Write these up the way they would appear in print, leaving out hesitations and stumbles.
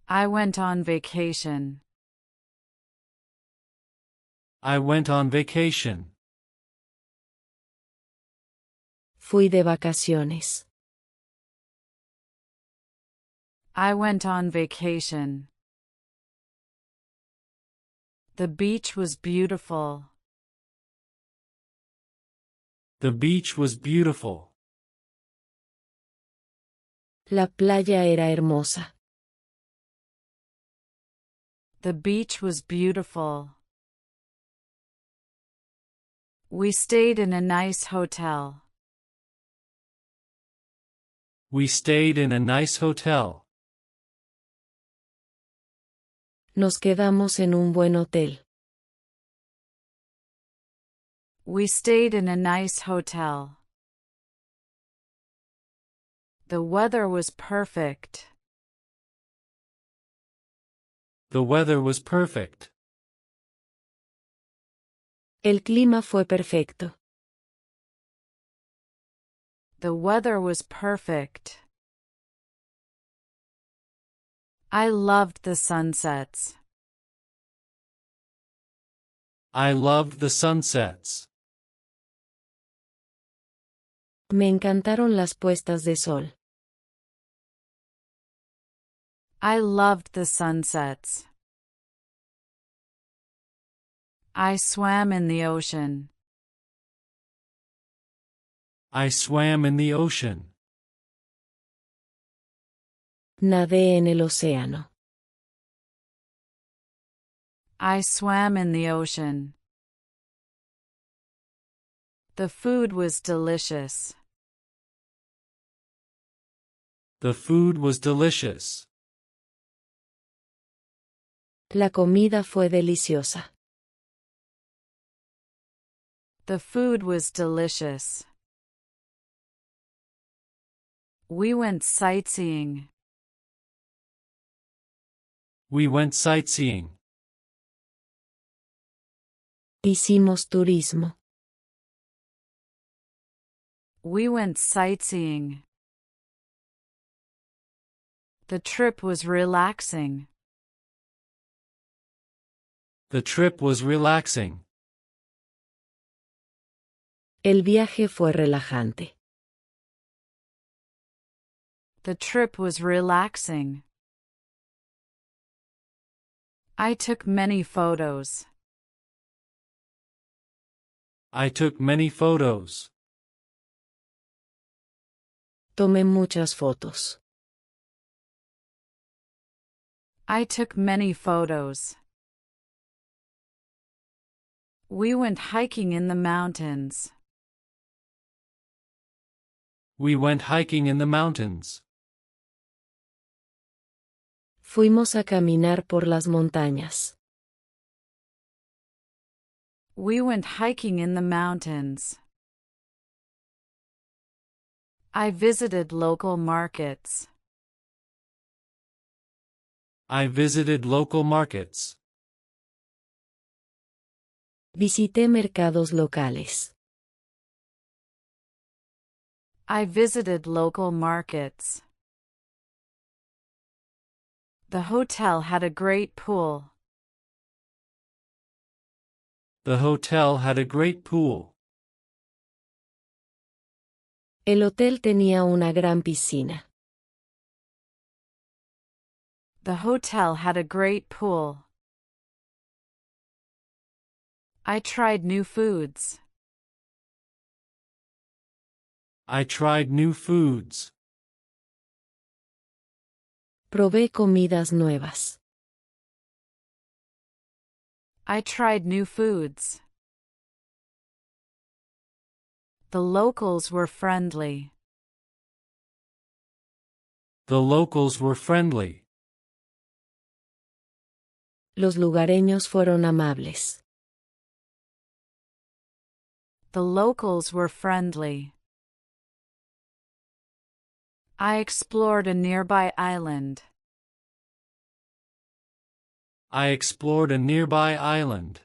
I went on vacation. I went on vacation. Fui de vacaciones. I went on vacation. The beach was beautiful. The beach was beautiful. La playa era hermosa. The beach was beautiful. We stayed in a nice hotel. We stayed in a nice hotel. Nos quedamos en un buen hotel. We stayed in a nice hotel. The weather was perfect. The weather was perfect. El clima fue perfecto. The weather was perfect. I loved the sunsets. I loved the sunsets. Me encantaron las puestas de sol. I loved the sunsets. I swam in the ocean. I swam in the ocean. Nadé en el océano. I swam in the ocean. The food was delicious. The food was delicious. La comida fue deliciosa. The food was delicious. We went sightseeing. We went sightseeing. Hicimos turismo. We went sightseeing. The trip was relaxing. The trip was relaxing. El viaje fue relajante. The trip was relaxing. I took many photos. I took many photos. Tomé muchas fotos. I took many photos. We went hiking in the mountains. We went hiking in the mountains. Fuimos a caminar por las montañas. We went hiking in the mountains. I visited local markets. I visited local markets. Visité mercados locales. I visited local markets. The hotel had a great pool. The hotel had a great pool. El hotel tenía una gran piscina. The hotel had a great pool. I tried new foods. I tried new foods. Probé comidas nuevas. I tried new foods. The locals were friendly. The locals were friendly. Los lugareños fueron amables. The locals were friendly. I explored a nearby island. I explored a nearby island.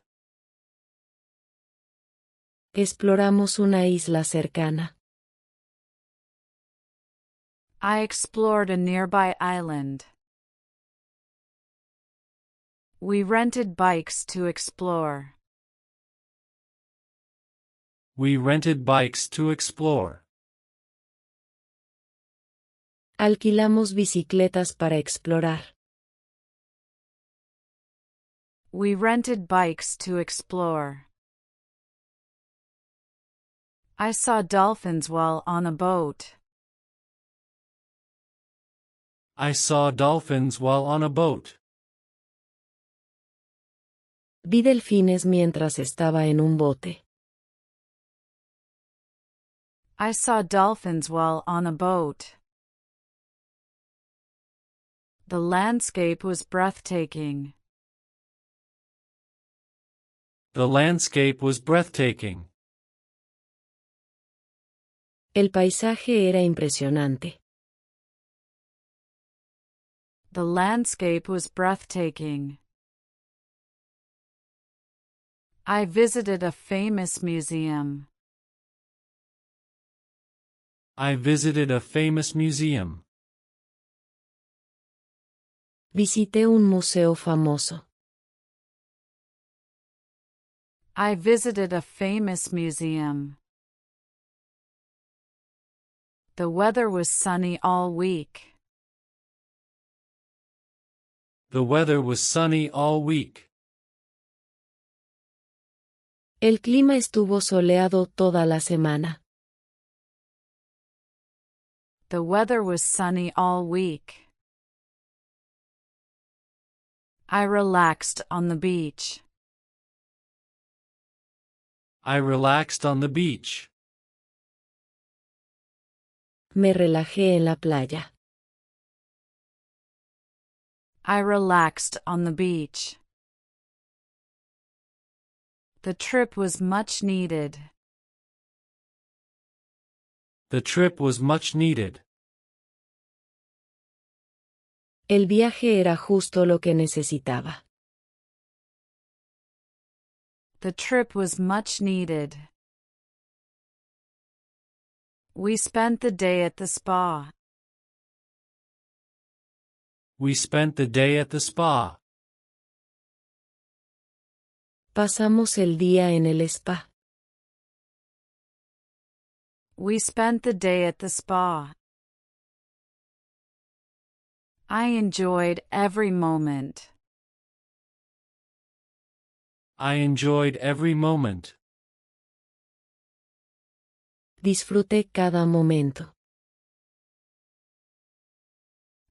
Exploramos una isla cercana. I explored a nearby island. We rented bikes to explore. We rented bikes to explore. Alquilamos bicicletas para explorar. We rented bikes to explore. I saw dolphins while on a boat. I saw dolphins while on a boat. Vi delfines mientras estaba en un bote. I saw dolphins while on a boat. The landscape was breathtaking. The landscape was breathtaking. El paisaje era impresionante. The landscape was breathtaking. I visited a famous museum. I visited a famous museum. Visité un museo famoso. I visited a famous museum. The weather was sunny all week. The weather was sunny all week. El clima estuvo soleado toda la semana. The weather was sunny all week. I relaxed on the beach. I relaxed on the beach. Me relajé en la playa. I relaxed on the beach. The trip was much needed. The trip was much needed. El viaje era justo lo que necesitaba. The trip was much needed. We spent the day at the spa. We spent the day at the spa. Pasamos el día en el spa. We spent the day at the spa. I enjoyed every moment. I enjoyed every moment. Disfruté cada momento.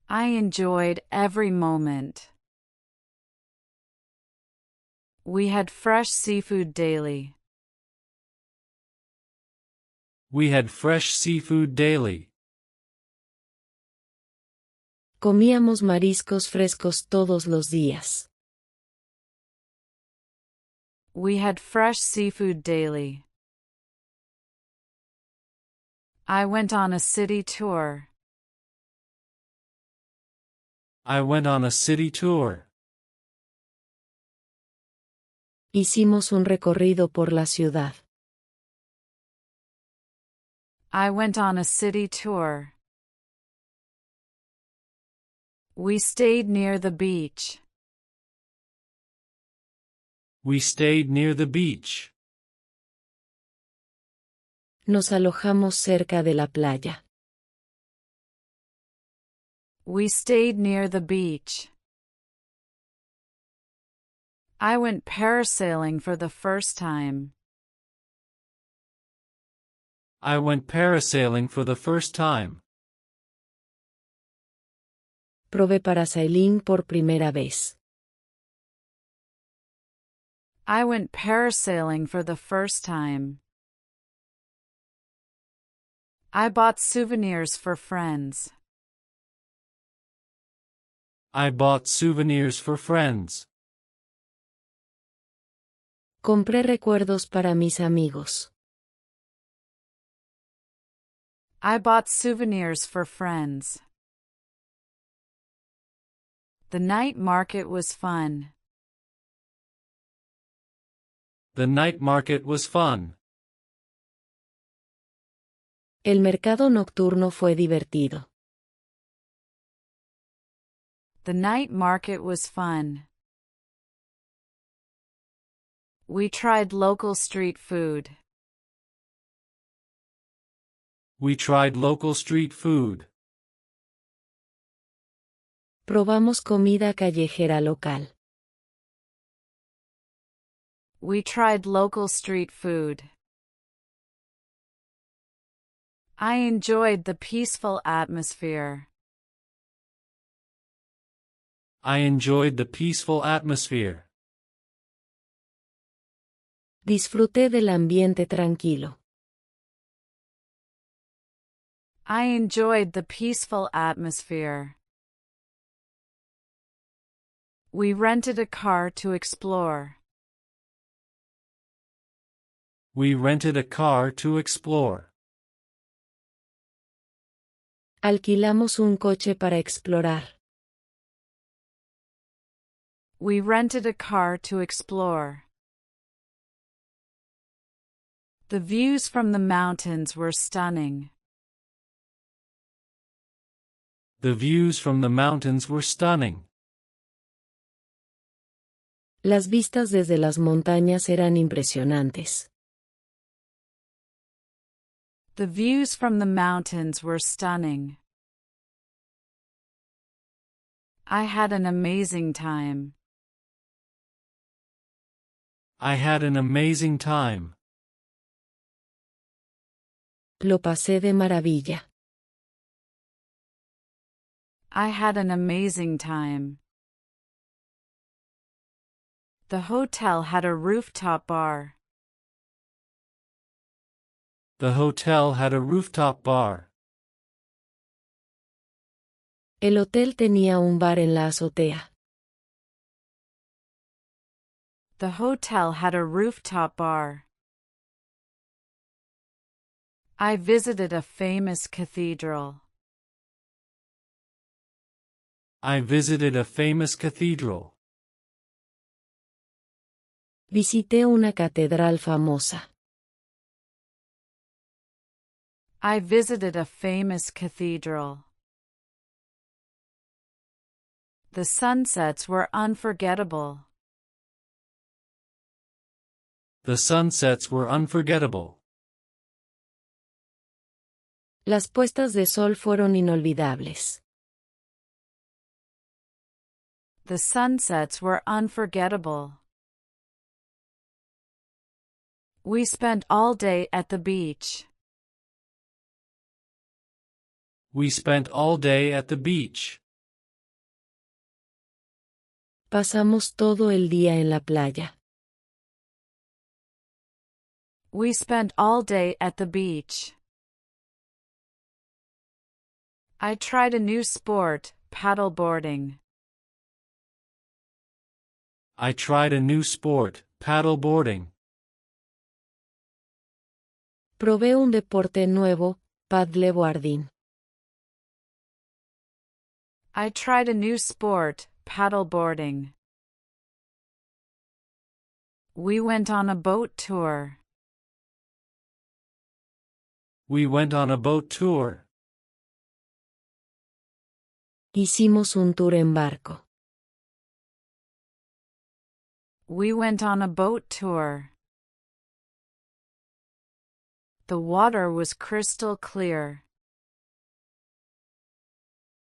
I enjoyed every moment. We had fresh seafood daily. We had fresh seafood daily. Comíamos mariscos frescos todos los días. We had fresh seafood daily. I went on a city tour. I went on a city tour. Hicimos un recorrido por la ciudad. I went on a city tour. We stayed near the beach. We stayed near the beach. Nos alojamos cerca de la playa. We stayed near the beach. I went parasailing for the first time. I went parasailing for the first time. Probé parasailing por primera vez. I went parasailing for the first time. I bought souvenirs for friends. I bought souvenirs for friends. Compré recuerdos para mis amigos. I bought souvenirs for friends. The night market was fun. The night market was fun. El mercado nocturno fue divertido. The night market was fun. We tried local street food. We tried local street food. Probamos comida callejera local. We tried local street food. I enjoyed the peaceful atmosphere. I enjoyed the peaceful atmosphere. Disfruté del ambiente tranquilo. I enjoyed the peaceful atmosphere. We rented a car to explore. We rented a car to explore. Alquilamos un coche para explorar. We rented a car to explore. The views from the mountains were stunning. The views from the mountains were stunning. Las vistas desde las montañas eran impresionantes. The views from the mountains were stunning. I had an amazing time. I had an amazing time. Lo pasé de maravilla. I had an amazing time. The hotel had a rooftop bar. The hotel had a rooftop bar. El hotel tenía un bar en la azotea. The hotel had a rooftop bar. I visited a famous cathedral. I visited a famous cathedral. Visité una catedral famosa. I visited a famous cathedral. The sunsets were unforgettable. The sunsets were unforgettable. Las puestas de sol fueron inolvidables. The sunsets were unforgettable. We spent all day at the beach. We spent all day at the beach. Pasamos todo el día en la playa. We spent all day at the beach. I tried a new sport, paddleboarding. I tried a new sport, paddleboarding. Probé un deporte nuevo, paddleboarding. I tried a new sport, paddleboarding. We went on a boat tour. We went on a boat tour. Hicimos un tour en barco. We went on a boat tour. The water was crystal clear.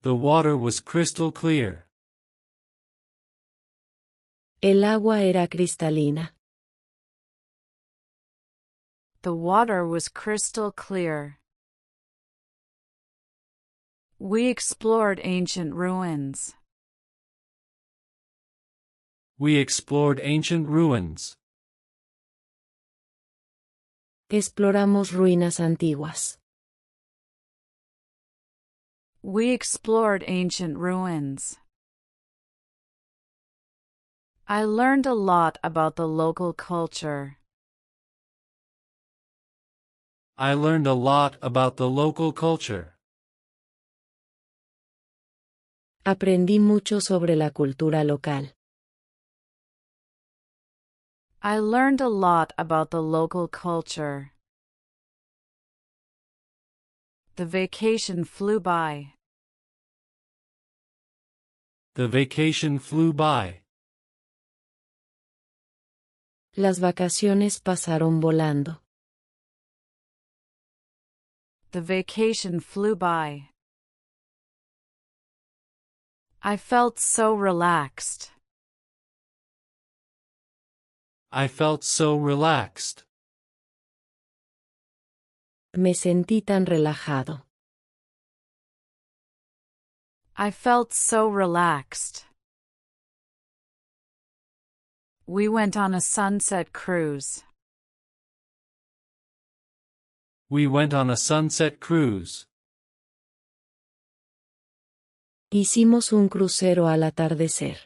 The water was crystal clear. El agua era cristalina. The water was crystal clear. We explored ancient ruins. We explored ancient ruins. Exploramos ruinas antiguas. We explored ancient ruins. I learned a lot about the local culture. I learned a lot about the local culture. Aprendí mucho sobre la cultura local. I learned a lot about the local culture. The vacation flew by. The vacation flew by. Las vacaciones pasaron volando. The vacation flew by. I felt so relaxed. I felt so relaxed. Me sentí tan relajado. I felt so relaxed. We went on a sunset cruise. We went on a sunset cruise. Hicimos un crucero al atardecer.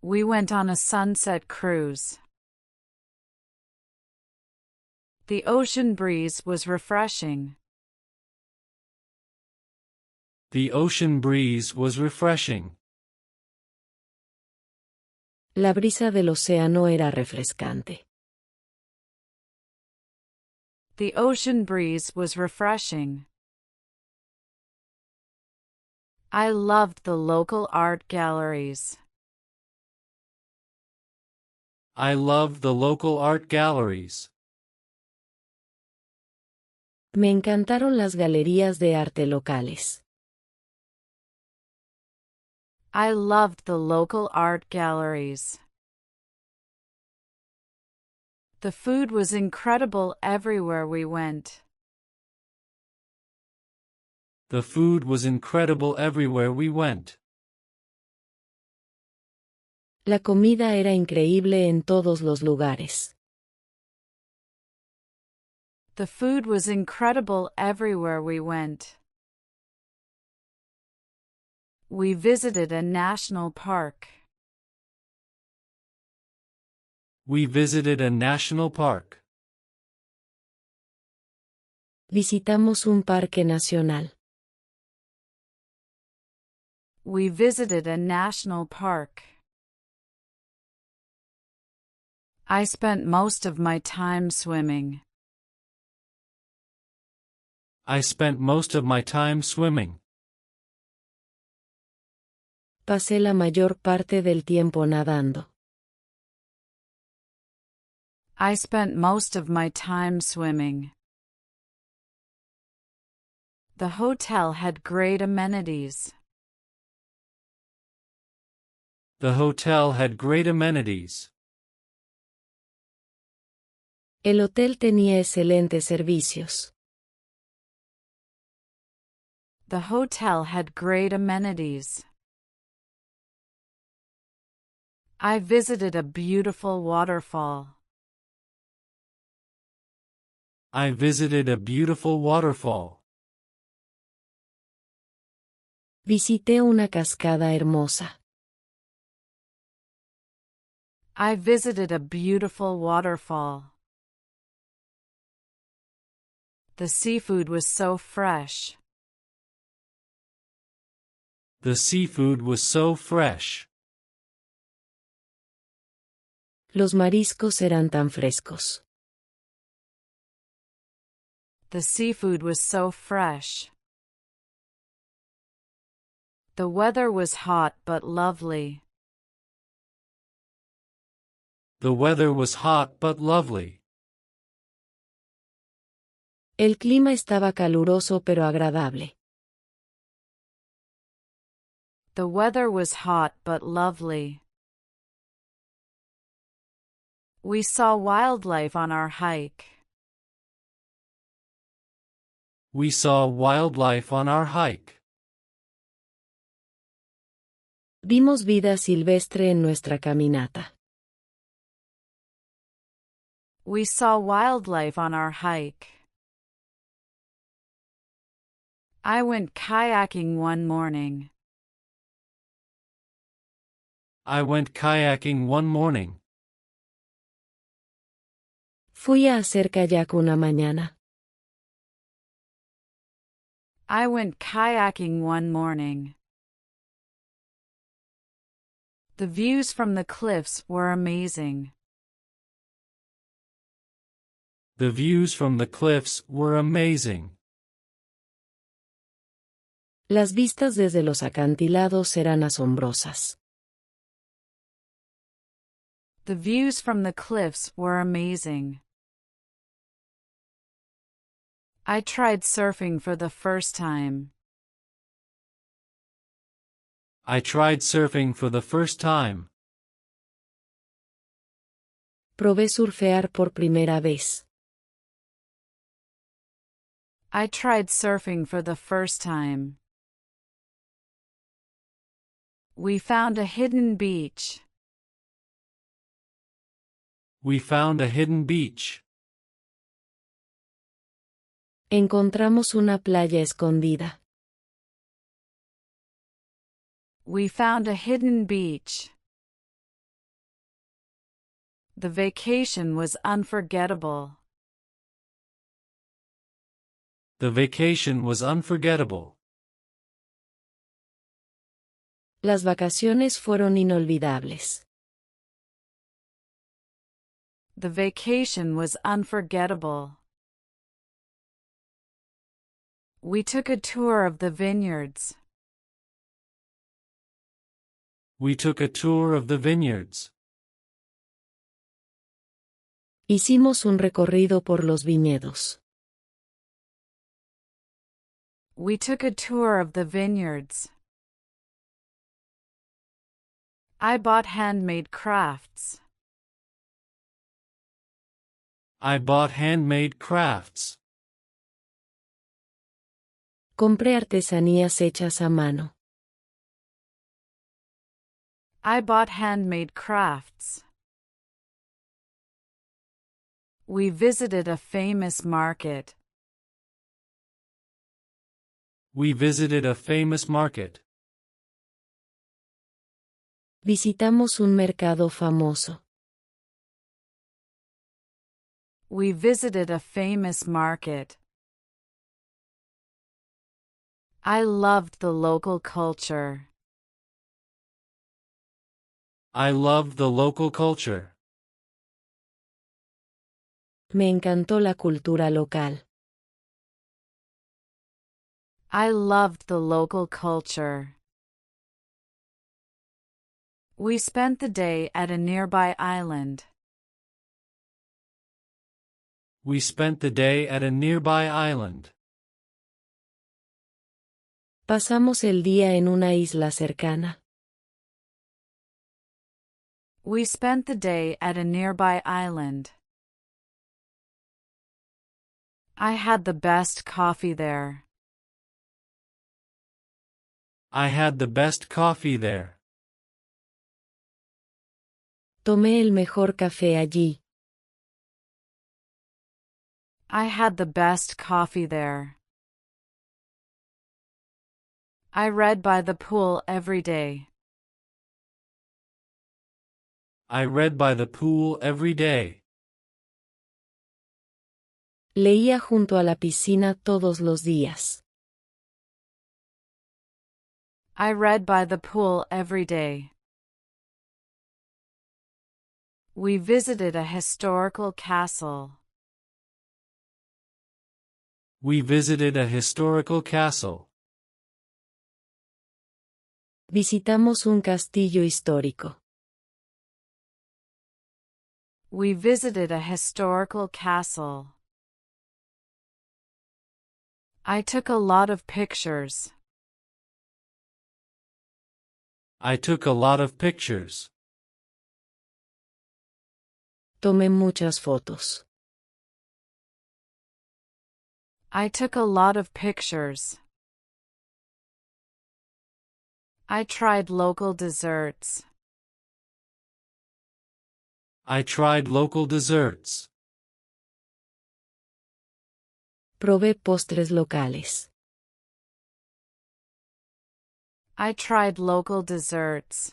We went on a sunset cruise. The ocean breeze was refreshing. The ocean breeze was refreshing. La brisa del océano era refrescante. The ocean breeze was refreshing. I loved the local art galleries. I loved the local art galleries. Me encantaron las galerías de arte locales. I loved the local art galleries. The food was incredible everywhere we went. The food was incredible everywhere we went. La comida era increíble en todos los lugares. The food was incredible everywhere we went. We visited a national park. We visited a national park. Visitamos un parque nacional. We visited a national park. I spent most of my time swimming. I spent most of my time swimming. Pasé la mayor parte del tiempo nadando. I spent most of my time swimming. The hotel had great amenities. The hotel had great amenities. El hotel tenía excelentes servicios. The hotel had great amenities. I visited a beautiful waterfall. I visited a beautiful waterfall. Visité una cascada hermosa. I visited a beautiful waterfall. The seafood was so fresh. The seafood was so fresh. Los mariscos eran tan frescos. The seafood was so fresh. The weather was hot but lovely. The weather was hot but lovely. El clima estaba caluroso pero agradable. The weather was hot but lovely. We saw wildlife on our hike. We saw wildlife on our hike. Vimos vida silvestre en nuestra caminata. We saw wildlife on our hike. I went kayaking one morning. I went kayaking one morning. Fui a hacer kayak una mañana. I went kayaking one morning. The views from the cliffs were amazing. The views from the cliffs were amazing. Las vistas desde los acantilados eran asombrosas. The views from the cliffs were amazing. I tried surfing for the first time. I tried surfing for the first time. Probé surfear por primera vez. I tried surfing for the first time. We found a hidden beach. We found a hidden beach. Encontramos una playa escondida. We found a hidden beach. The vacation was unforgettable. The vacation was unforgettable. Las vacaciones fueron inolvidables. The vacation was unforgettable. We took a tour of the vineyards. We took a tour of the vineyards. Hicimos un recorrido por los viñedos. We took a tour of the vineyards. I bought handmade crafts. I bought handmade crafts. Compré artesanías hechas a mano. I bought handmade crafts. We visited a famous market. We visited a famous market. Visitamos un mercado famoso. We visited a famous market. I loved the local culture. I loved the local culture. Me encantó la cultura local. I loved the local culture. We spent the day at a nearby island. We spent the day at a nearby island. Pasamos el día en una isla cercana. We spent the day at a nearby island. I had the best coffee there. I had the best coffee there. Tomé el mejor café allí. I had the best coffee there. I read by the pool every day. I read by the pool every day. Leía junto a la piscina todos los días. I read by the pool every day. We visited a historical castle. We visited a historical castle. Visitamos un castillo histórico. We visited a historical castle. I took a lot of pictures. I took a lot of pictures. Tomé muchas fotos. I took a lot of pictures. I tried local desserts. I tried local desserts. Probé postres locales. I tried local desserts.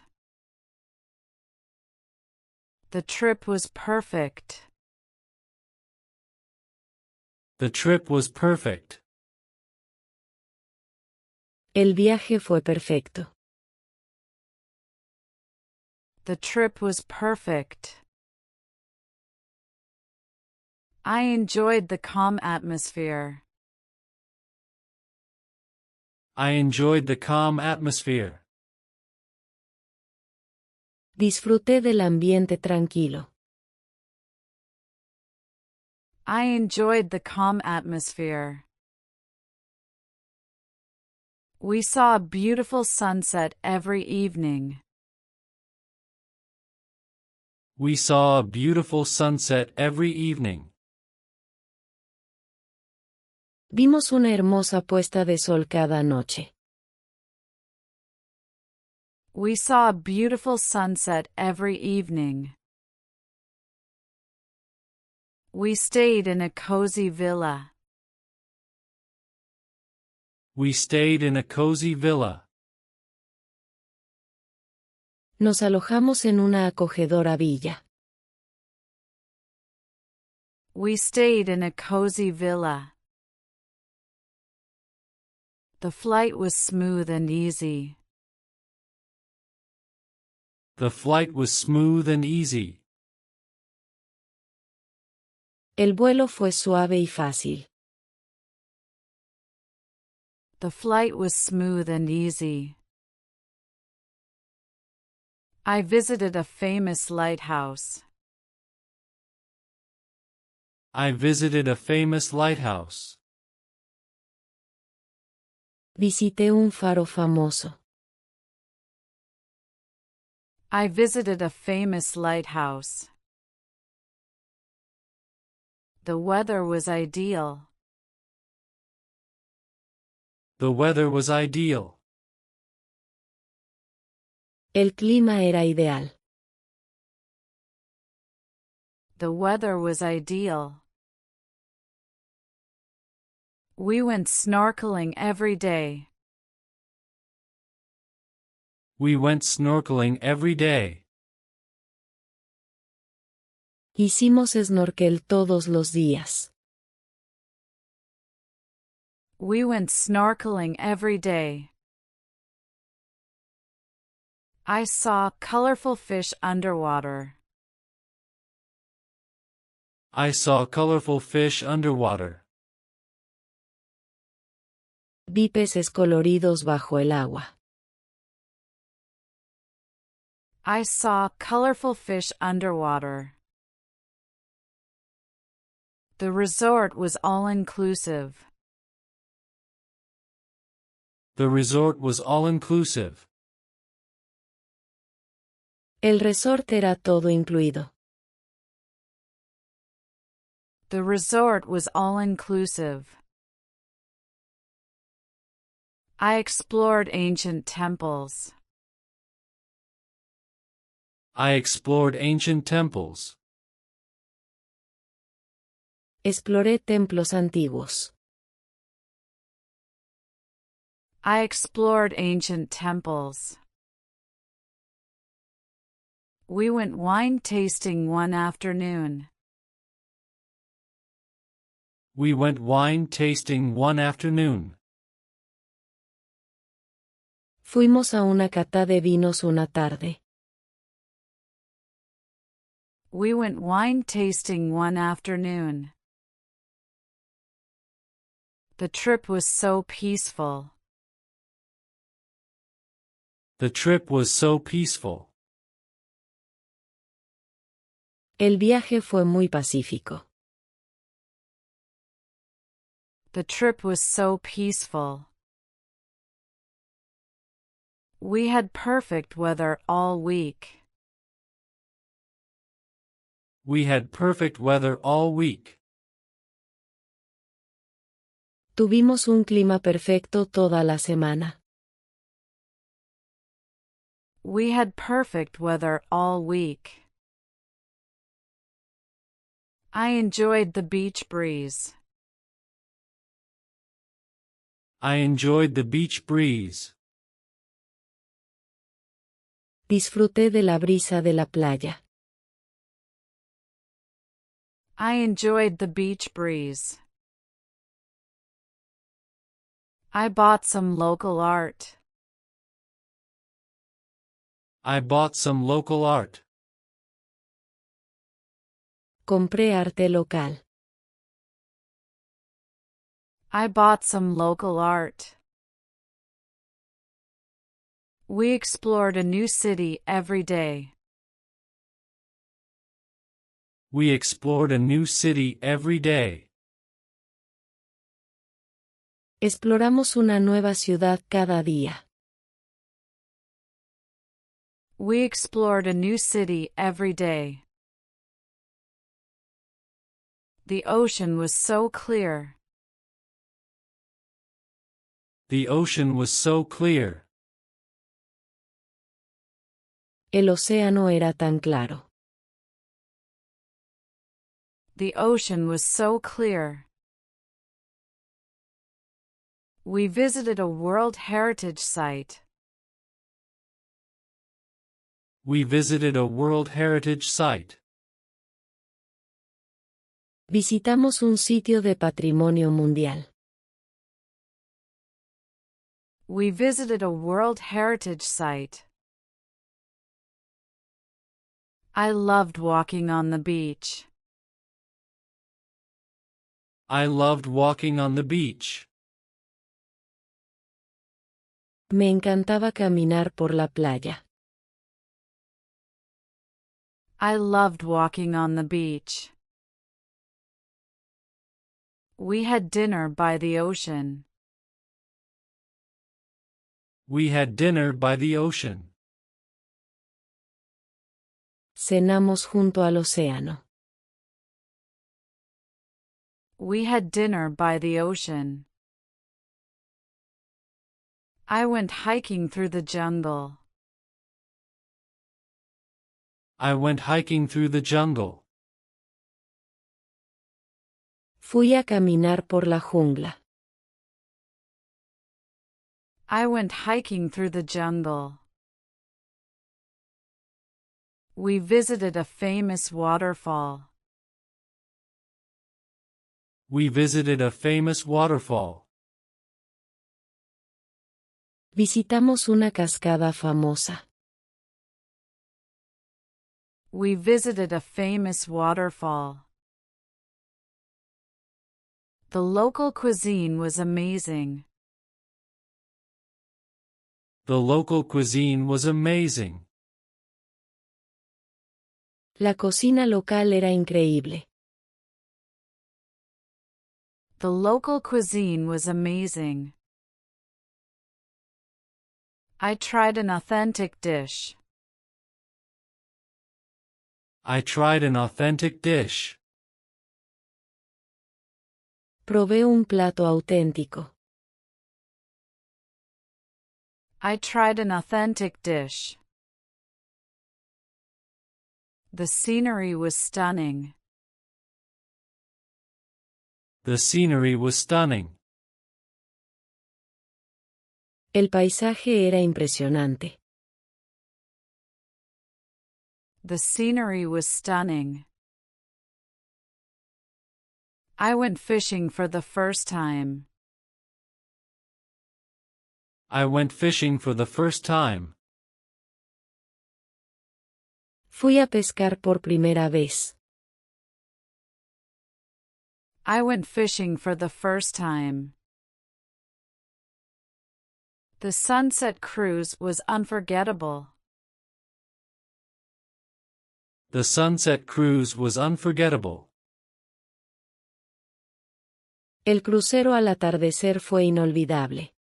The trip was perfect. The trip was perfect. El viaje fue perfecto. The trip was perfect. I enjoyed the calm atmosphere. I enjoyed the calm atmosphere. Disfruté del ambiente tranquilo. I enjoyed the calm atmosphere. We saw a beautiful sunset every evening. We saw a beautiful sunset every evening. Vimos una hermosa puesta de sol cada noche. We saw a beautiful sunset every evening. We stayed in a cozy villa. We stayed in a cozy villa. Nos alojamos en una acogedora villa. We stayed in a cozy villa. The flight was smooth and easy. The flight was smooth and easy. El vuelo fue suave y fácil. The flight was smooth and easy. I visited a famous lighthouse. I visited a famous lighthouse. Visité un faro famoso. I visited a famous lighthouse. The weather was ideal. The weather was ideal. El clima era ideal. The weather was ideal. We went snorkeling every day. We went snorkeling every day. Hicimos snorkel todos los días. We went snorkeling every day. I saw colorful fish underwater. I saw colorful fish underwater. Vi peces coloridos bajo el agua. I saw colorful fish underwater. The resort was all-inclusive. The resort was all-inclusive. El resort era todo incluido. The resort was all-inclusive. I explored ancient temples. I explored ancient temples. Exploré templos antiguos. I explored ancient temples. We went wine tasting one afternoon. We went wine tasting one afternoon. Fuimos a una cata de vinos una tarde. We went wine tasting one afternoon. The trip was so peaceful. The trip was so peaceful. El viaje fue muy pacífico. The trip was so peaceful. We had perfect weather all week. We had perfect weather all week. Tuvimos un clima perfecto toda la semana. We had perfect weather all week. I enjoyed the beach breeze. I enjoyed the beach breeze. Disfruté de la brisa de la playa. I enjoyed the beach breeze. I bought some local art. I bought some local art. Compré arte local. I bought some local art. We explored a new city every day. We explored a new city every day. Exploramos una nueva ciudad cada día. We explored a new city every day. The ocean was so clear. The ocean was so clear. El océano era tan claro. The ocean was so clear. We visited a World Heritage Site. We visited a World Heritage Site. Visitamos un sitio de patrimonio mundial. We visited a World Heritage Site. I loved walking on the beach. I loved walking on the beach. Me encantaba caminar por la playa. I loved walking on the beach. We had dinner by the ocean. We had dinner by the ocean. Cenamos junto al océano. We had dinner by the ocean. I went hiking through the jungle. I went hiking through the jungle. Fui a caminar por la jungla. I went hiking through the jungle. We visited a famous waterfall. We visited a famous waterfall. Visitamos una cascada famosa. We visited a famous waterfall. The local cuisine was amazing. The local cuisine was amazing. La cocina local era increíble. The local cuisine was amazing. I tried an authentic dish. I tried an authentic dish. Probé un plato auténtico. I tried an authentic dish. The scenery was stunning. The scenery was stunning. El paisaje era impresionante. The scenery was stunning. I went fishing for the first time. I went fishing for the first time. Fui a pescar por primera vez. I went fishing for the first time. The sunset cruise was unforgettable. The sunset cruise was unforgettable. El crucero al atardecer fue inolvidable.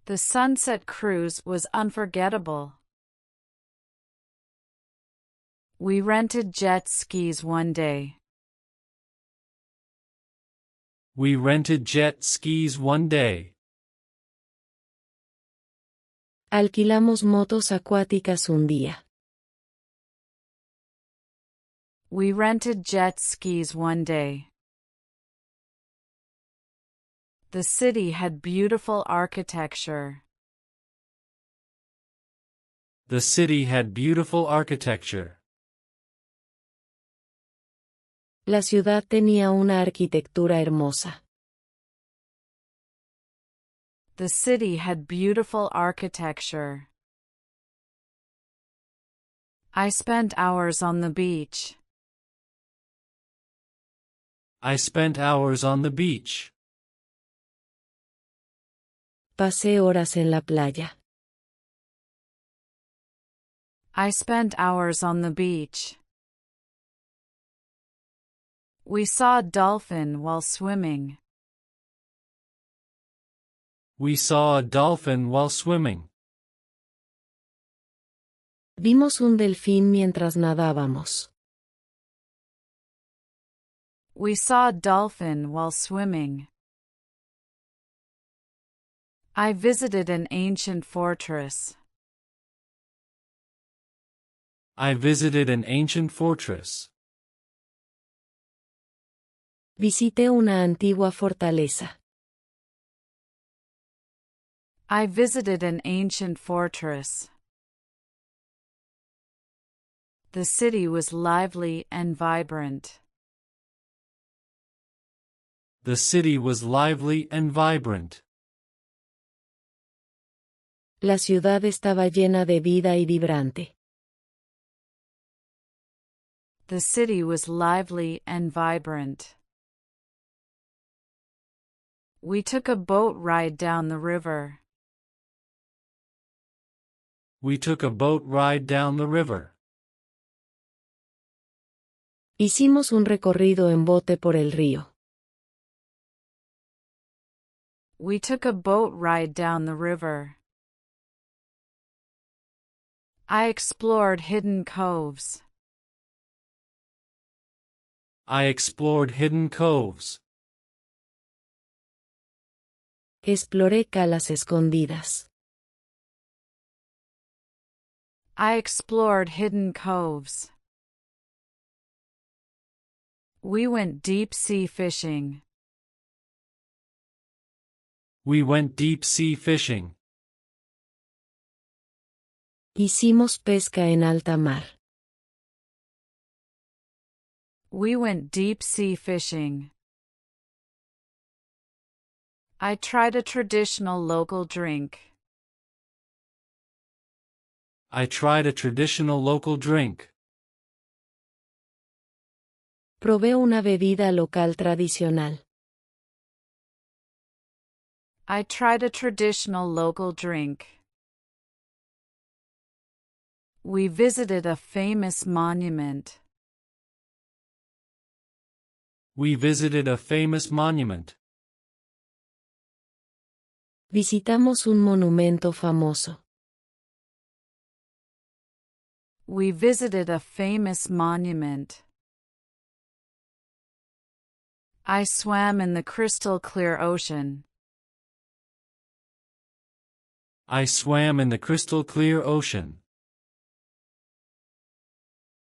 The sunset cruise was unforgettable. We rented jet skis one day. We rented jet skis one day. Alquilamos motos acuáticas un día. We rented jet skis one day. The city had beautiful architecture. The city had beautiful architecture. La ciudad tenía una arquitectura hermosa. The city had beautiful architecture. I spent hours on the beach. I spent hours on the beach. Pasé horas en la playa. I spent hours on the beach. We saw a dolphin while swimming. We saw a dolphin while swimming. Vimos un delfín mientras nadábamos. We saw a dolphin while swimming. I visited an ancient fortress. I visited an ancient fortress. Visité una antigua fortaleza. I visited an ancient fortress. The city was lively and vibrant. The city was lively and vibrant. La ciudad estaba llena de vida y vibrante. The city was lively and vibrant. We took a boat ride down the river. We took a boat ride down the river. Hicimos un recorrido en bote por el río. We took a boat ride down the river. I explored hidden coves. I explored hidden coves. Exploré calas escondidas. I explored hidden coves. We went deep-sea fishing. We went deep-sea fishing. Hicimos pesca en alta mar. We went deep-sea fishing. I tried a traditional local drink. I tried a traditional local drink. Probé una bebida local tradicional. I tried a traditional local drink. We visited a famous monument. We visited a famous monument. Visitamos un monumento famoso. We visited a famous monument. I swam in the crystal clear ocean. I swam in the crystal clear ocean.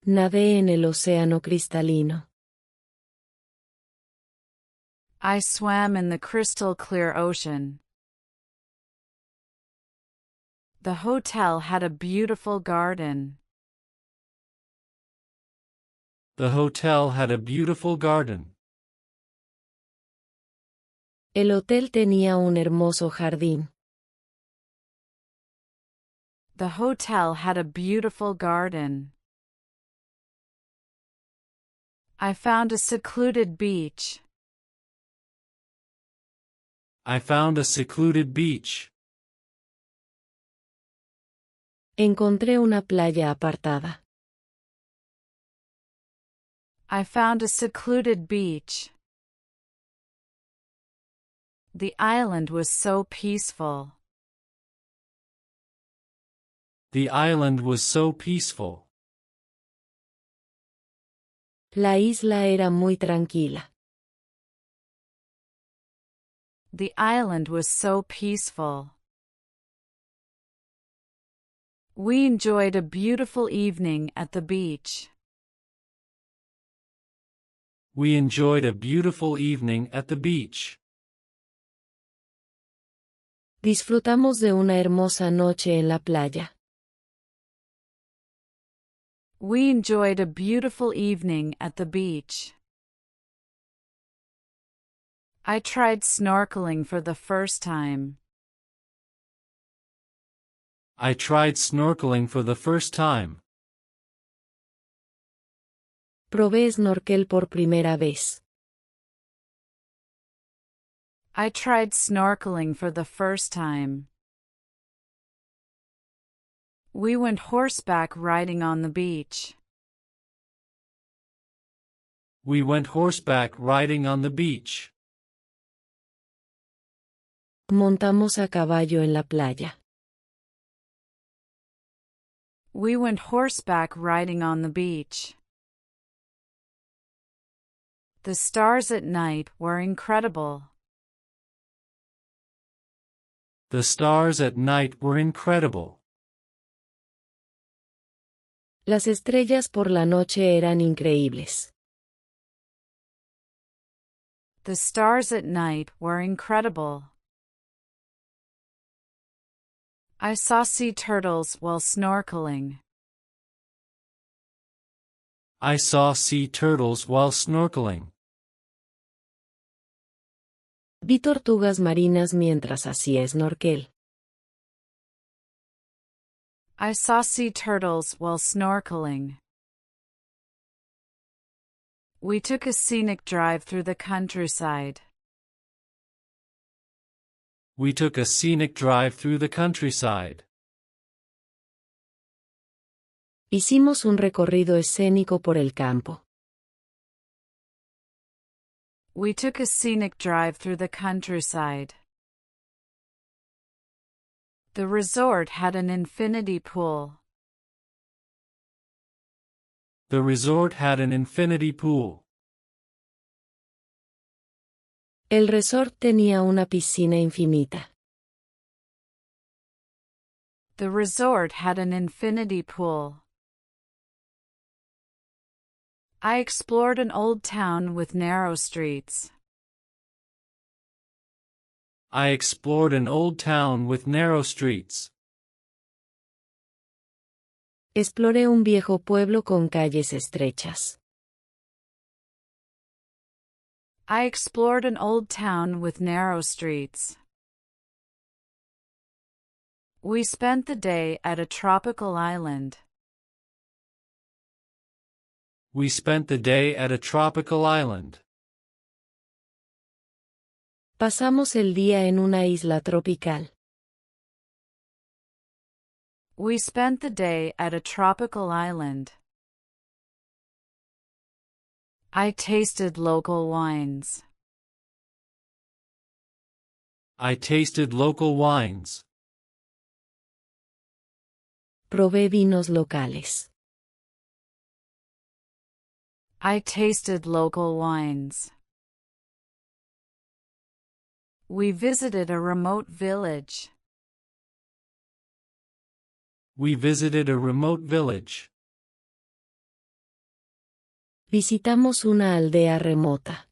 Nadé en el océano cristalino. I swam in the crystal clear ocean. The hotel had a beautiful garden. The hotel had a beautiful garden. El hotel tenía un hermoso jardín. The hotel had a beautiful garden. I found a secluded beach. I found a secluded beach. Encontré una playa apartada. I found a secluded beach. The island was so peaceful. The island was so peaceful. La isla era muy tranquila. The island was so peaceful. We enjoyed a beautiful evening at the beach. We enjoyed a beautiful evening at the beach. Disfrutamos de una hermosa noche en la playa. We enjoyed a beautiful evening at the beach. I tried snorkeling for the first time. I tried snorkeling for the first time. Probé snorkel por primera vez. I tried snorkeling for the first time. We went horseback riding on the beach. We went horseback riding on the beach. Montamos a caballo en la playa. We went horseback riding on the beach. The stars at night were incredible. The stars at night were incredible. Las estrellas por la noche eran increíbles. The stars at night were incredible. I saw sea turtles while snorkeling. I saw sea turtles while snorkeling. Vi tortugas marinas mientras hacía snorkel. I saw sea turtles while snorkeling. We took a scenic drive through the countryside. We took a scenic drive through the countryside. Hicimos un recorrido escénico por el campo. We took a scenic drive through the countryside. The resort had an infinity pool. The resort had an infinity pool. El resort tenía una piscina infinita. The resort had an infinity pool. I explored an old town with narrow streets. I explored an old town with narrow streets. Exploré un viejo pueblo con calles estrechas. I explored an old town with narrow streets. We spent the day at a tropical island. We spent the day at a tropical island. Pasamos el día en una isla tropical. We spent the day at a tropical island. I tasted local wines. I tasted local wines. Probé vinos locales. I tasted local wines. We visited a remote village. We visited a remote village. Visitamos una aldea remota.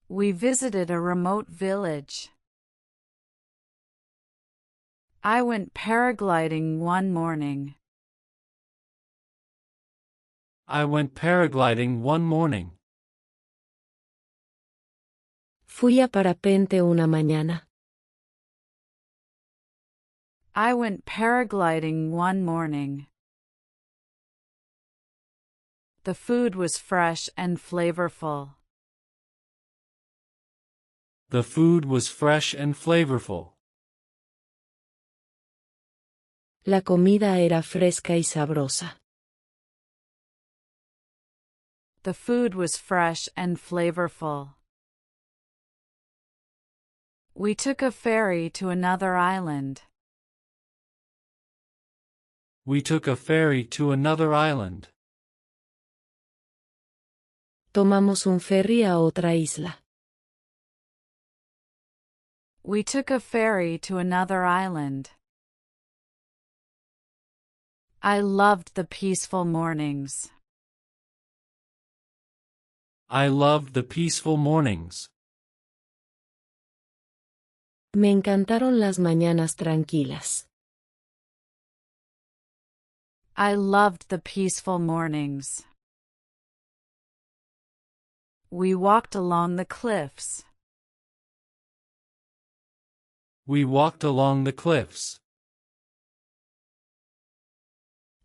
We visited a remote village. I went paragliding one morning. I went paragliding one morning. Fui a parapente una mañana. I went paragliding one morning. The food was fresh and flavorful. The food was fresh and flavorful. La comida era fresca y sabrosa. The food was fresh and flavorful. We took a ferry to another island. We took a ferry to another island. Tomamos un ferry a otra isla. We took a ferry to another island. I loved the peaceful mornings. I loved the peaceful mornings. Me encantaron las mañanas tranquilas. I loved the peaceful mornings. We walked along the cliffs. We walked along the cliffs.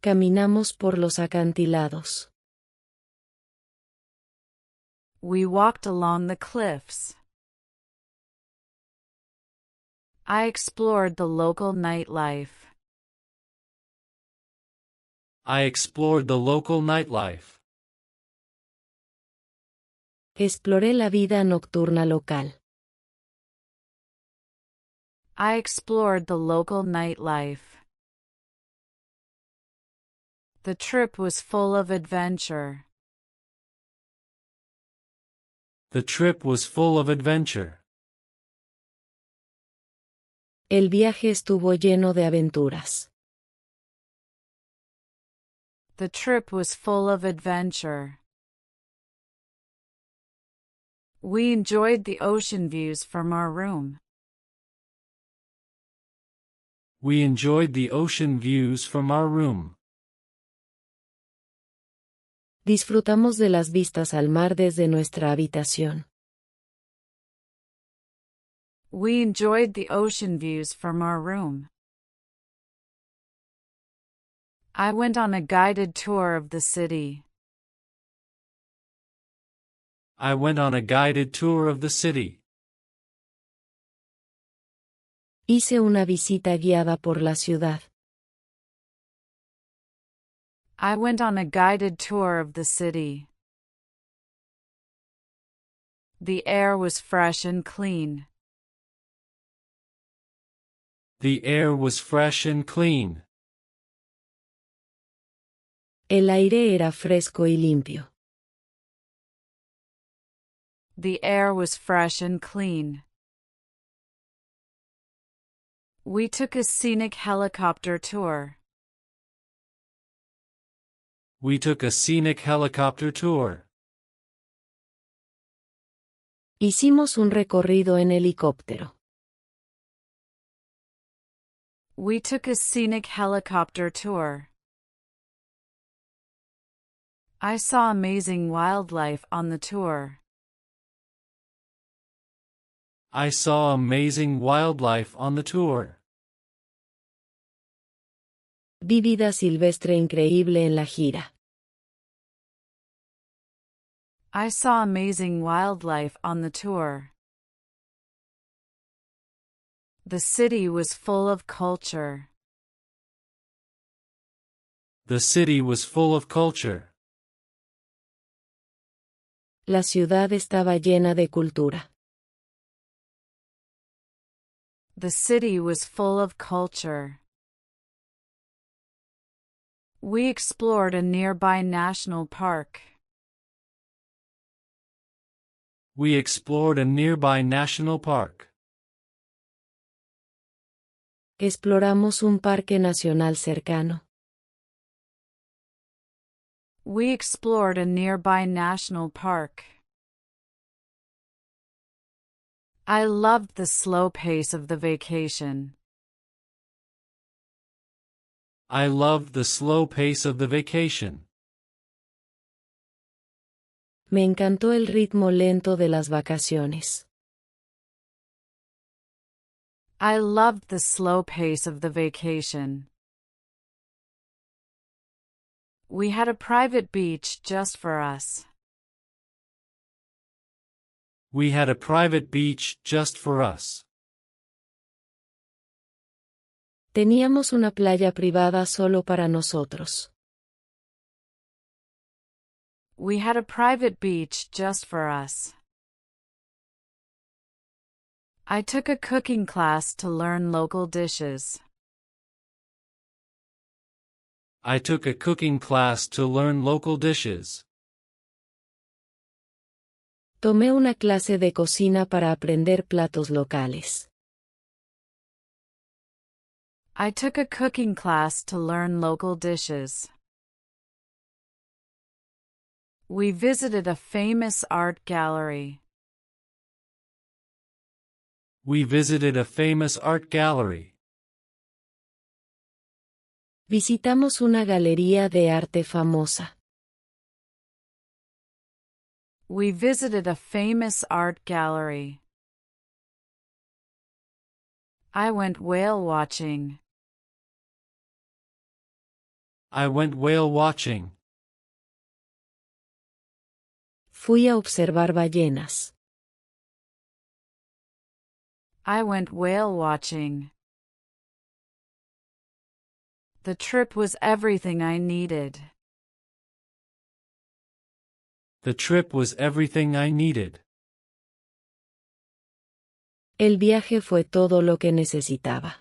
Caminamos por los acantilados. We walked along the cliffs. I explored the local nightlife. I explored the local nightlife. Exploré la vida nocturna local. I explored the local nightlife. The trip was full of adventure. The trip was full of adventure. El viaje estuvo lleno de aventuras. The trip was full of adventure. We enjoyed the ocean views from our room. We enjoyed the ocean views from our room. Disfrutamos de las vistas al mar desde nuestra habitación. We enjoyed the ocean views from our room. I went on a guided tour of the city. I went on a guided tour of the city. Hice una visita guiada por la ciudad. I went on a guided tour of the city. The air was fresh and clean. The air was fresh and clean. El aire era fresco y limpio. The air was fresh and clean. We took a scenic helicopter tour. We took a scenic helicopter tour. Hicimos un recorrido en helicóptero. We took a scenic helicopter tour. I saw amazing wildlife on the tour. I saw amazing wildlife on the tour. Vi vida silvestre increíble en la gira. I saw amazing wildlife on the tour. The city was full of culture. The city was full of culture. La ciudad estaba llena de cultura. The city was full of culture. We explored a nearby national park. We explored a nearby national park. Exploramos un parque nacional cercano. We explored a nearby national park. I loved the slow pace of the vacation. I loved the slow pace of the vacation. Me encantó el ritmo lento de las vacaciones. I loved the slow pace of the vacation. We had a private beach just for us. We had a private beach just for us. Teníamos una playa privada solo para nosotros. We had a private beach just for us. I took a cooking class to learn local dishes. I took a cooking class to learn local dishes. Tomé una clase de cocina para aprender platos locales. I took a cooking class to learn local dishes. We visited a famous art gallery. We visited a famous art gallery. Visitamos una galería de arte famosa. We visited a famous art gallery. I went whale watching. I went whale watching. Fui a observar ballenas. I went whale watching. The trip was everything I needed. The trip was everything I needed. El viaje fue todo lo que necesitaba.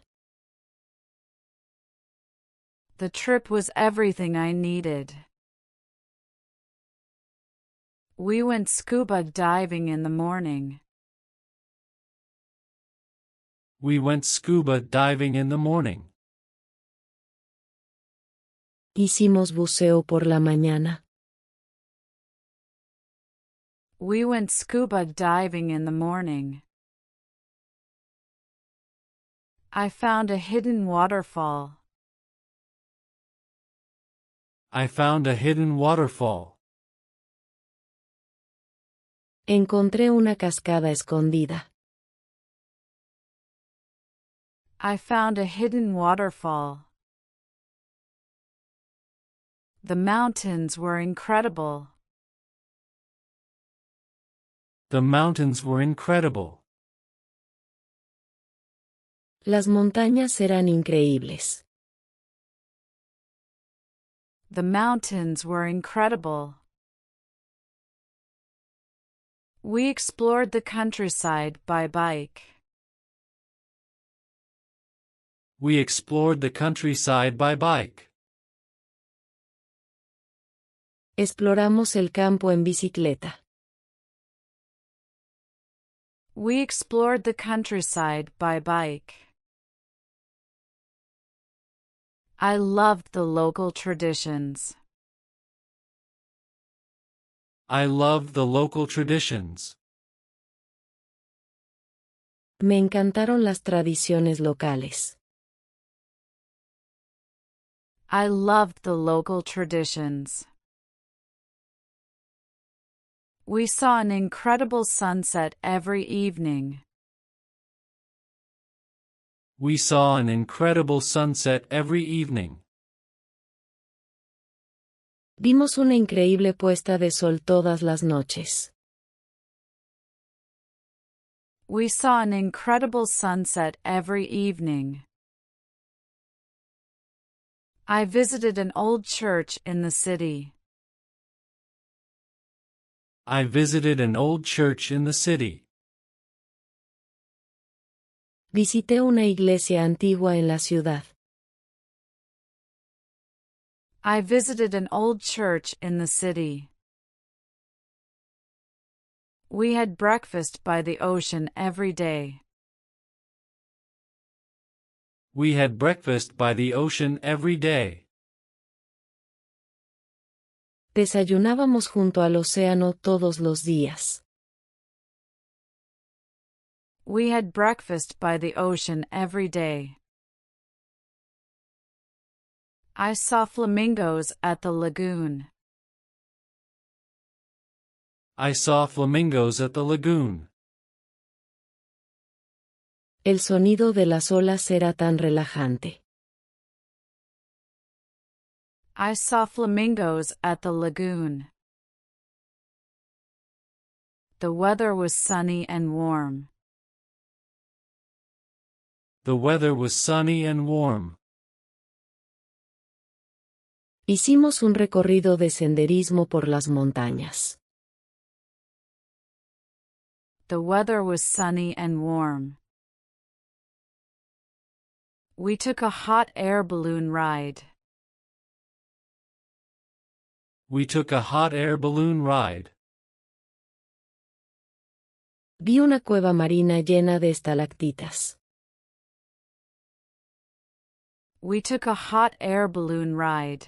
The trip was everything I needed. We went scuba diving in the morning. We went scuba diving in the morning. Hicimos buceo por la mañana. We went scuba diving in the morning. I found a hidden waterfall. I found a hidden waterfall. Encontré una cascada escondida. I found a hidden waterfall. The mountains were incredible. The mountains were incredible. Las montañas eran increíbles. The mountains were incredible. We explored the countryside by bike. We explored the countryside by bike. Exploramos el campo en bicicleta. We explored the countryside by bike. I loved the local traditions. I loved the local traditions. Me encantaron las tradiciones locales. I loved the local traditions. We saw an incredible sunset every evening. We saw an incredible sunset every evening. Vimos una increíble puesta de sol todas las noches. We saw an incredible sunset every evening. I visited an old church in the city. I visited an old church in the city. Visité una iglesia antigua en la ciudad. I visited an old church in the city. We had breakfast by the ocean every day. We had breakfast by the ocean every day. Desayunábamos junto al océano todos los días. We had breakfast by the ocean every day. I saw flamingos at the lagoon. I saw flamingos at the lagoon. El sonido de las olas era tan relajante. I saw flamingos at the lagoon. The weather was sunny and warm. The weather was sunny and warm. Hicimos un recorrido de senderismo por las montañas. The weather was sunny and warm. We took a hot air balloon ride. We took a hot air balloon ride. Vi una cueva marina llena de estalactitas. We took a hot air balloon ride.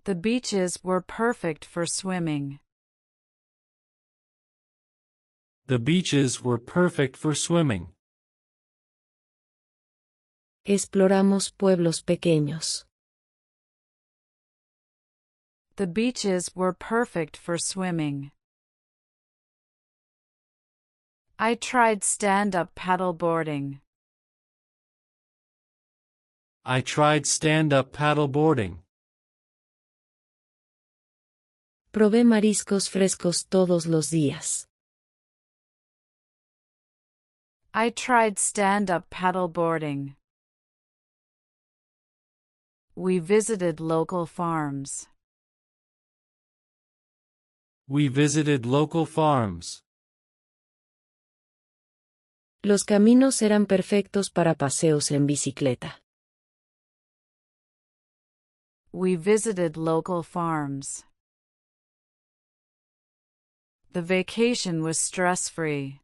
The beaches were perfect for swimming. The beaches were perfect for swimming. Exploramos pueblos pequeños. The beaches were perfect for swimming. I tried stand-up paddleboarding. I tried stand-up paddleboarding. Probé mariscos frescos todos los días. I tried stand-up paddleboarding. We visited local farms. We visited local farms. Los caminos eran perfectos para paseos en bicicleta. We visited local farms. The vacation was stress-free.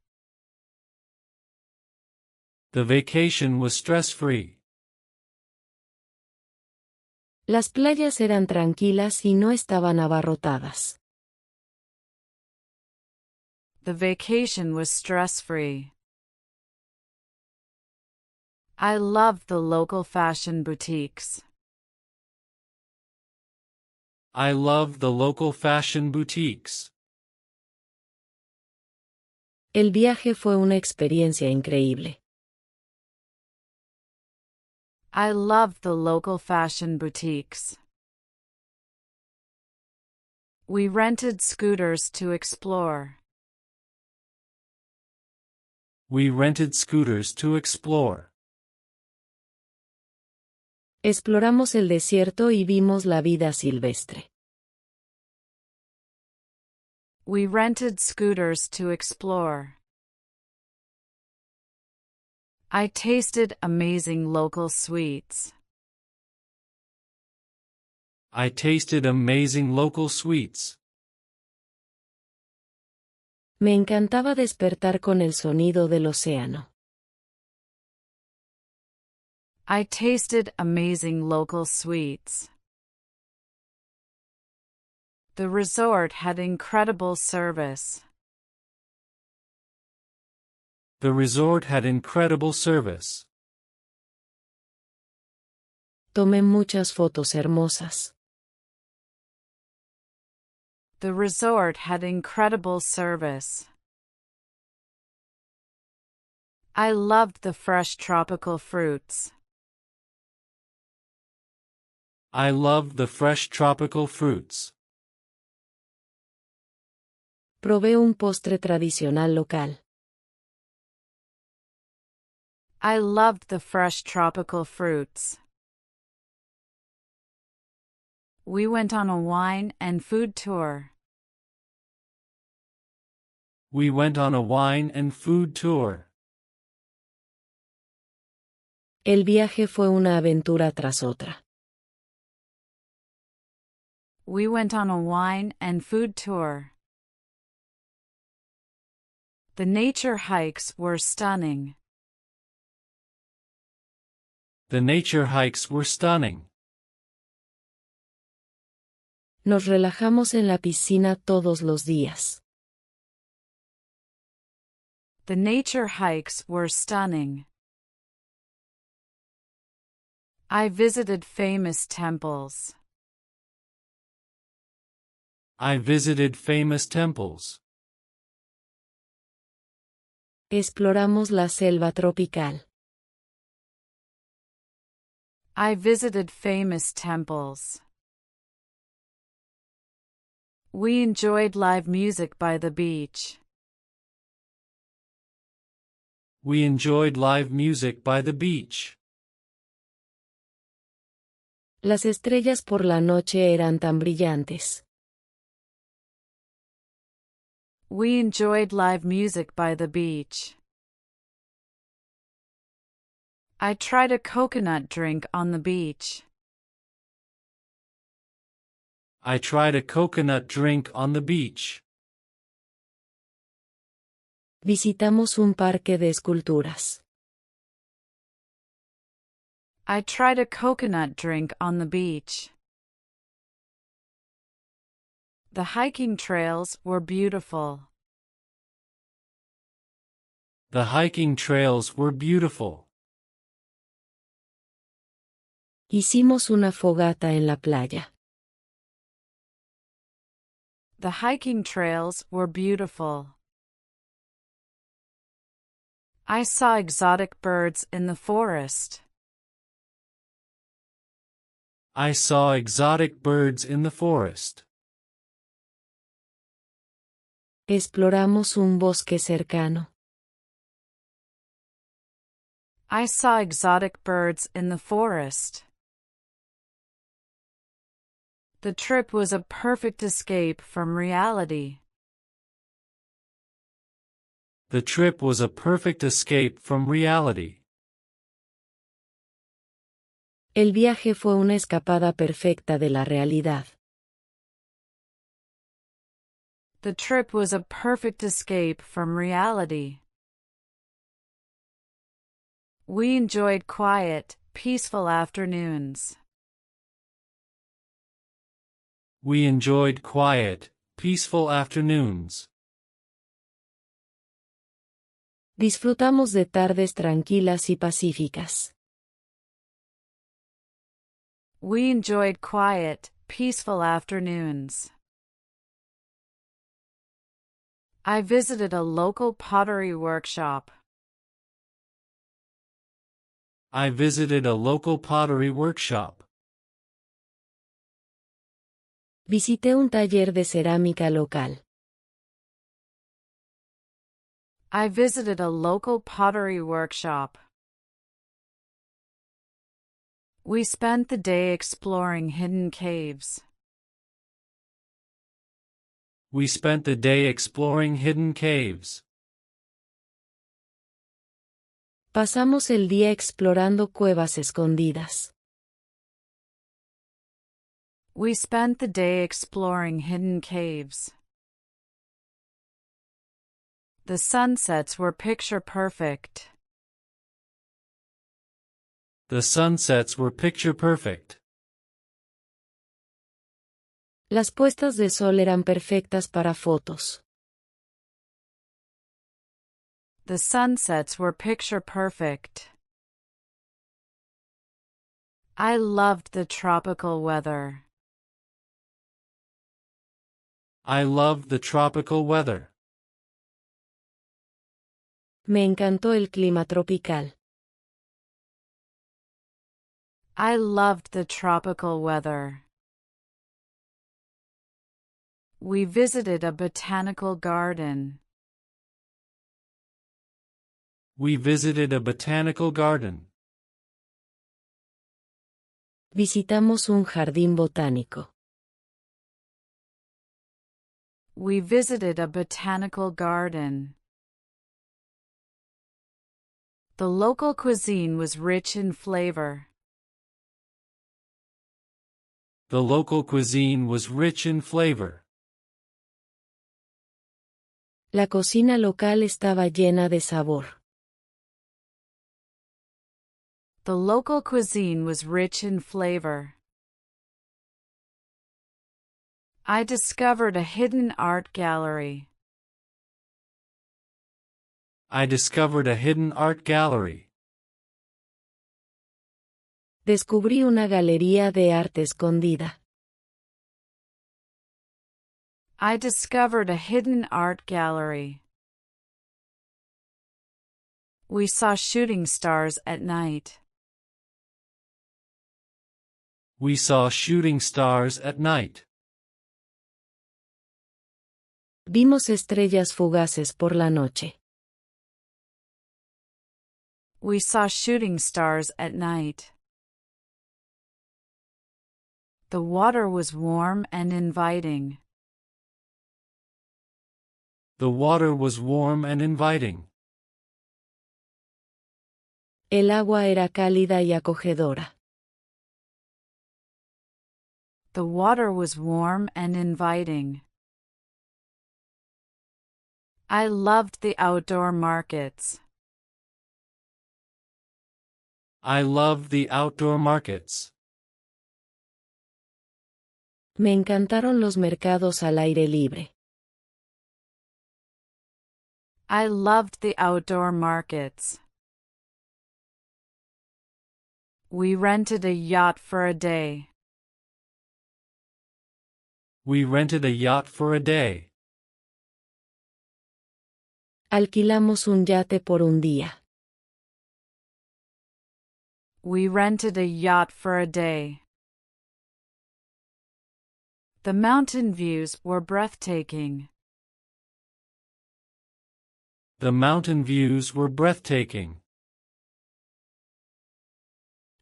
The vacation was stress-free. Las playas eran tranquilas y no estaban abarrotadas. The vacation was stress-free. I loved the local fashion boutiques. I loved the local fashion boutiques. El viaje fue una experiencia increíble. I loved the local fashion boutiques. We rented scooters to explore. We rented scooters to explore. Exploramos el desierto y vimos la vida silvestre. We rented scooters to explore. I tasted amazing local sweets. I tasted amazing local sweets. Me encantaba despertar con el sonido del océano. I tasted amazing local sweets. The resort had incredible service. The resort had incredible service. Tomé muchas fotos hermosas. The resort had incredible service. I loved the fresh tropical fruits. I loved the fresh tropical fruits. Probé un postre tradicional local. I loved the fresh tropical fruits. We went on a wine and food tour. We went on a wine and food tour. El viaje fue una aventura tras otra. We went on a wine and food tour. The nature hikes were stunning. The nature hikes were stunning. Nos relajamos en la piscina todos los días. The nature hikes were stunning. I visited famous temples. I visited famous temples. Exploramos la selva tropical. I visited famous temples. We enjoyed live music by the beach. We enjoyed live music by the beach. Las estrellas por la noche eran tan brillantes. We enjoyed live music by the beach. I tried a coconut drink on the beach. I tried a coconut drink on the beach. Visitamos un parque de esculturas. I tried a coconut drink on the beach. The hiking trails were beautiful. The hiking trails were beautiful. Hicimos una fogata en la playa. The hiking trails were beautiful. I saw exotic birds in the forest. I saw exotic birds in the forest. Exploramos un bosque cercano. I saw exotic birds in the forest. The trip was a perfect escape from reality. The trip was a perfect escape from reality. El viaje fue una escapada perfecta de la realidad. The trip was a perfect escape from reality. We enjoyed quiet, peaceful afternoons. We enjoyed quiet, peaceful afternoons. Disfrutamos de tardes tranquilas y pacíficas. We enjoyed quiet, peaceful afternoons. I visited a local pottery workshop. I visited a local pottery workshop. Visité un taller de cerámica local. I visited a local pottery workshop. We spent the day exploring hidden caves. We spent the day exploring hidden caves. Pasamos el día explorando cuevas escondidas. We spent the day exploring hidden caves. The sunsets were picture perfect. The sunsets were picture perfect. Las puestas de sol eran perfectas para fotos. The sunsets were picture perfect. I loved the tropical weather. I loved the tropical weather. Me encantó el clima tropical. I loved the tropical weather. We visited a botanical garden. We visited a botanical garden. Visitamos un jardín botánico. We visited a botanical garden. The local cuisine was rich in flavor. The local cuisine was rich in flavor. La cocina local estaba llena de sabor. The local cuisine was rich in flavor. I discovered a hidden art gallery. I discovered a hidden art gallery. Descubrí una galería de arte escondida. I discovered a hidden art gallery. We saw shooting stars at night. We saw shooting stars at night. Vimos estrellas fugaces por la noche. We saw shooting stars at night. The water was warm and inviting. The water was warm and inviting. El agua era cálida y acogedora. The water was warm and inviting. I loved the outdoor markets. I loved the outdoor markets. Me encantaron los mercados al aire libre. I loved the outdoor markets. We rented a yacht for a day. We rented a yacht for a day. Alquilamos un yate por un día. We rented a yacht for a day. The mountain views were breathtaking. The mountain views were breathtaking.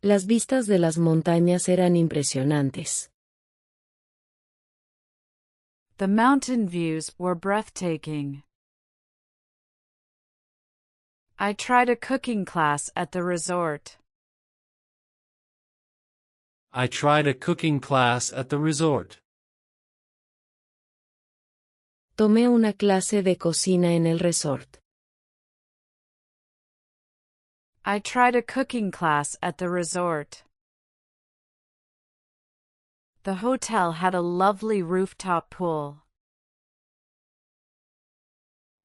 Las vistas de las montañas eran impresionantes. The mountain views were breathtaking. I tried a cooking class at the resort. I tried a cooking class at the resort. Tomé una clase de cocina en el resort. I tried a cooking class at the resort. The hotel had a lovely rooftop pool.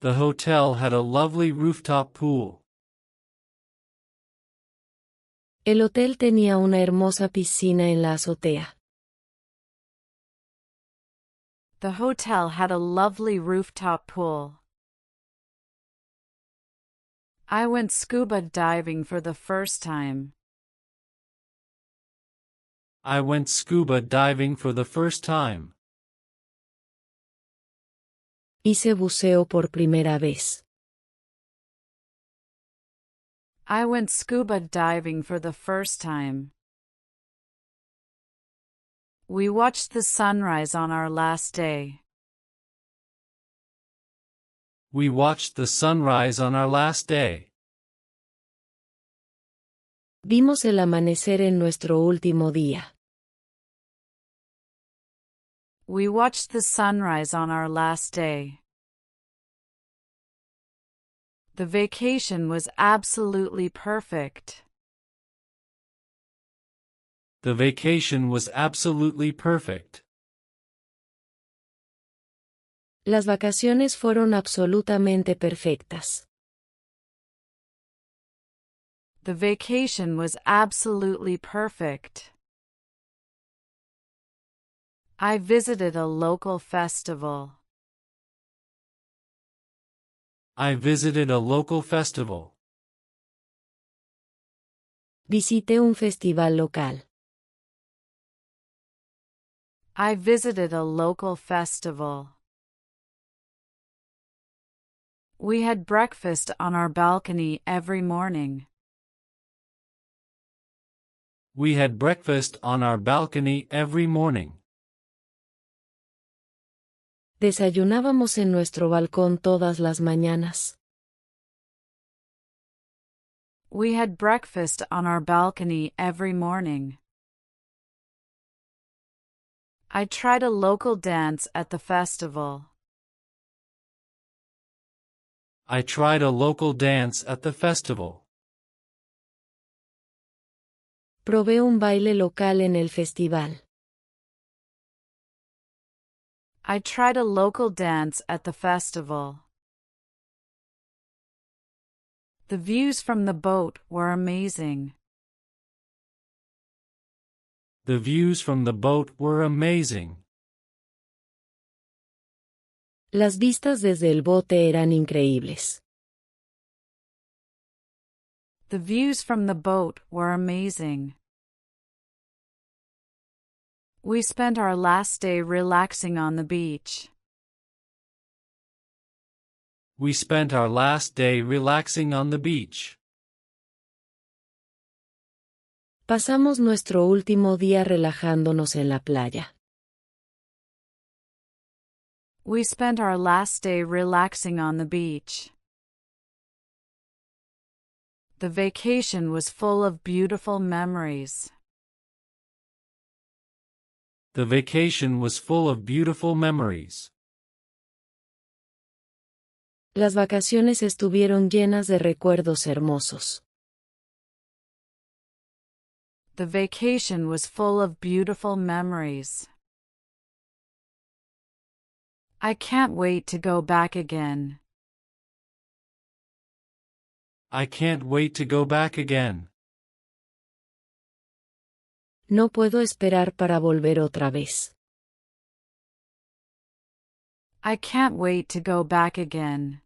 The hotel had a lovely rooftop pool. El hotel tenía una hermosa piscina en la azotea. The hotel had a lovely rooftop pool. I went scuba diving for the first time. I went scuba diving for the first time. Hice buceo por primera vez. I went scuba diving for the first time. We watched the sunrise on our last day. We watched the sunrise on our last day. Vimos el amanecer en nuestro último día. We watched the sunrise on our last day. The vacation was absolutely perfect. The vacation was absolutely perfect. Las vacaciones fueron absolutamente perfectas. The vacation was absolutely perfect. I visited a local festival. I visited a local festival. Visité un festival local. I visited a local festival. We had breakfast on our balcony every morning. We had breakfast on our balcony every morning. Desayunábamos en nuestro balcón todas las mañanas. We had breakfast on our balcony every morning. I tried a local dance at the festival. I tried a local dance at the festival. Probé un baile local en el festival. I tried a local dance at the festival. The views from the boat were amazing. The views from the boat were amazing. Las vistas desde el bote eran increíbles. The views from the boat were amazing. We spent our last day relaxing on the beach. We spent our last day relaxing on the beach. Pasamos nuestro último día relajándonos en la playa. We spent our last day relaxing on the beach. The vacation was full of beautiful memories. The vacation was full of beautiful memories. Las vacaciones estuvieron llenas de recuerdos hermosos. The vacation was full of beautiful memories. I can't wait to go back again. I can't wait to go back again. No puedo esperar para volver otra vez. I can't wait to go back again.